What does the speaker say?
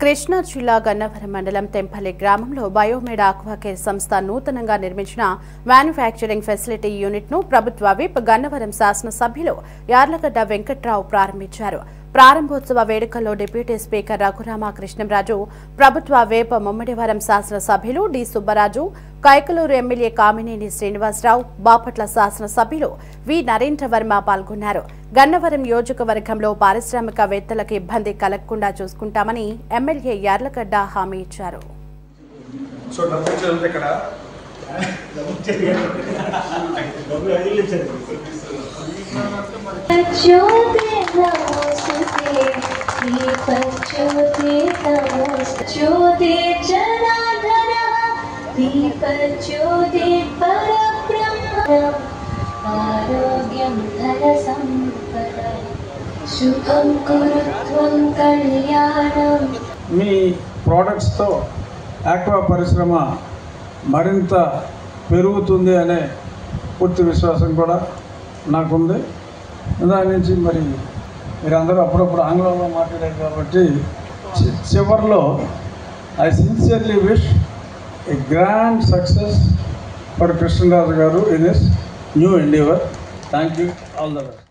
కృష్ణా జిల్లా గన్నవరం మండలం తెంపల్లి గ్రామంలో బయోమెడ్ ఆక్వాకేర్ సంస్థ నూతనంగా నిర్మించిన మ్యానుఫ్యాక్చరింగ్ ఫెసిలిటీ యూనిట్ ను ప్రభుత్వ విప్ గన్నవరం శాసనసభ్యులు యార్లగడ్డ వెంకట్రావు ప్రారంభించారు. ప్రారంభోత్సవ వేడుకల్లో డిప్యూటీ స్పీకర్ రఘురామకృష్ణంరాజు, ప్రభుత్వ వేప ముమ్మడివరం శాసనసభ్యులు డి సుబ్బరాజు, కైకలూరు ఎమ్మెల్యే కామినేని శ్రీనివాసరావు, బాపట్ల శాసనసభ్యులు వి నరేంద్రవర్మ పాల్గొన్నారు. గన్నవరం నియోజకవర్గంలో పారిశ్రామికవేత్తలకు ఇబ్బంది కలగకుండా చూసుకుంటామని ఎమ్మెల్యే యార్లగడ్డ హామీ ఇచ్చారు. మీ ప్రోడక్ట్స్తో ఆక్వా పరిశ్రమ మరింత పెరుగుతుంది అనే పూర్తి విశ్వాసం కూడా నాకుంది. దాని నుంచి మీరందరూ అప్పుడప్పుడు ఆంగ్లంలో మాట్లాడారు కాబట్టి చివరిలో I sincerely wish a grand success for Krishnaraju గారు in his new endeavour. Thank you. All the best.